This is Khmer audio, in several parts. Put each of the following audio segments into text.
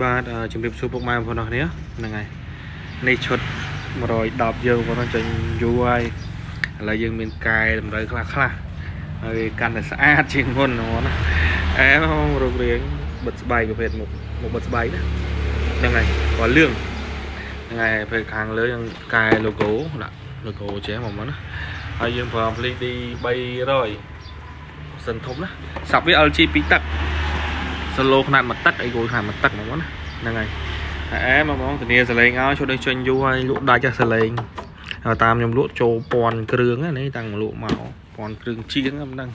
បាទជំរាបសួរពុកម៉ែបងប្អូនអរគ្នាហ្នឹងហើយនេះឈុត110យើងបងប្អូនចេញយូរហើយឥឡូវយើងមានកែតម្រូវខ្លះហើយកាន់តែស្អាតជាងមុនហ្មងណាអែមករូបរាងបិទស្បែកប្រភេទមុខបិទស្បែកណាហ្នឹងហើយពណ៌លឿងហ្នឹងហើយពេលខាងលើយើងកែ logo ដាក់ logo ចេះហ្មងណាហើយយើងប្រើ LED 300សិនធំណាសាប់វា LG 2ទឹកsolo ขนาด1ទឹកអីគោលខនាដ1ទឹកហ្មងណាហ្នឹងហើយអែមកបងធានាសលេងឲ្យជួយចេញយូរហើយលក់ដាច់ចាស់សលេងតាមខ្ញុំលក់ចូល1000គ្រឿងនេះតាំងលក់មក1000គ្រឿងជាងមិនដឹង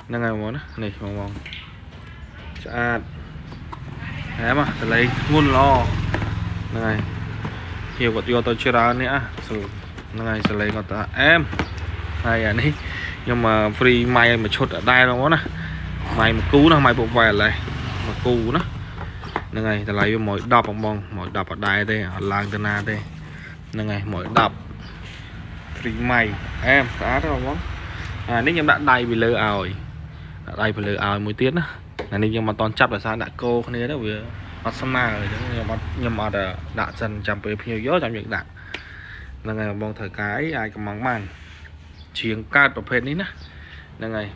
ហ្នឹងហើយបងណានេះបងស្អាតអែមកសលេងធ្ងន់ល្អហ្នឹងហើយជាគាត់យកទៅច្រើននេះហ្នឹងហើយសលេងគាត់ថាអែមហើយអានេះខ្ញុំ free ម៉ៃឲ្យមួយឈុតដែរបងណាម៉ៃមួយគូណាម៉ៃពុកវ៉ែឥឡូវមួយគូណាហ្នឹងហើយតម្លៃវា110បង110អត់ដែរទេអត់ឡើងទៅណាទេហ្នឹងហើយ110 free ម៉ៃអែមស្អាតទេបងអានេះខ្ញុំដាក់ដៃពីលើឲ្យដាក់ដៃពីលើឲ្យមួយទៀតណាអានេះខ្ញុំមិនតន់ចាប់ដោយសារដាក់កោគ្នាទៅវាអត់ស្មើអញ្ចឹងខ្ញុំអត់ដាក់សិនចាំពេលភ្ញៀវយកចាំយើងដាក់ហ្នឹងហើយបងត្រូវការអីអាចកំងបានជាងកើតប្រភេទនេះណាហ្នឹងហើយ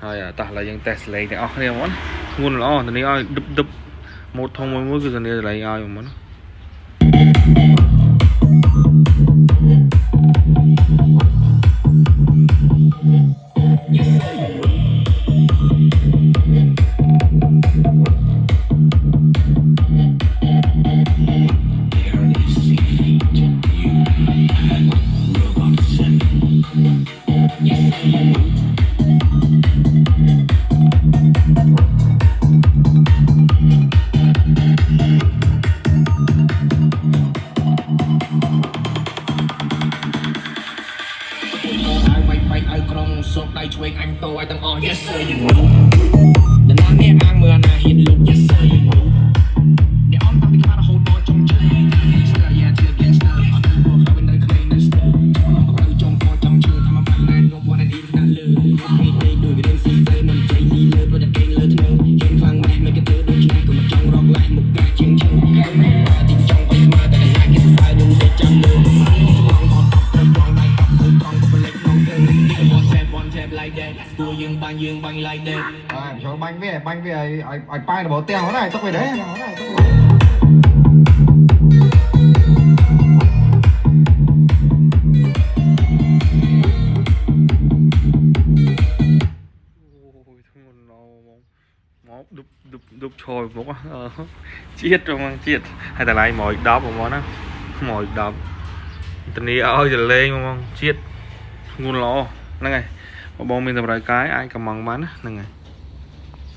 ហើយតោះឥឡូវយើងតេស្តសលេងទាំងអស់គ្នាហ្មងធ្ងន់ល្អធានាឲ្យដឹបម៉ូតធំមួយគឺធានាសលេងឲ្យហ្មងណាសូមដៃឆ្វេងអញតោឲ្យទាំងអស់ Yes sir you know ដណានេះអាងមើលអាណាហ៊ានលុក Yes sir you know អ្នកអនតាំងពីខ្លារហូតដល់ចុងជើង Gangster yeah to gangster អត់ទៅពួកเขาនៅក្លេងនៅ Stir មកទៅចុងកចង់ជឿថាមកបាក់ណែនងវ៉ាន់នេះណាស់លើពេលទៅដូចវាស៊ីទៅមិនใจនេះលើព្រោះតែគេលើធ្នឹងហ៊ានខ្លាំងម៉េះមិនគេទៅដូចគ្នាក៏មិនចង់រកឡាយមុខកាជាងជើងទីចង់ឲ្យស្មាតតែណាគេសរសើរនឹងតែចាំលើឡងអត់ទៅត្រង់ដៃកប់ទៅត្រង់ក៏ប្លែកក្នុងទៅlike that គួរយើងបាញ់ like that ចូលបាញ់វាឲ្យប៉ែរបស់ទាំងហ្នឹងទុកវាដែរមកឌុបឈរមុខជាតិហ្មងជាតិហើយតម្លៃ110ហ្មងណា110ធានាឲ្យសលេងហ្មងជាតិធ្ងន់ល្អហ្នឹងហើយបងមានតម្រូវការអាចកំងបានណាហ្នឹងហើយ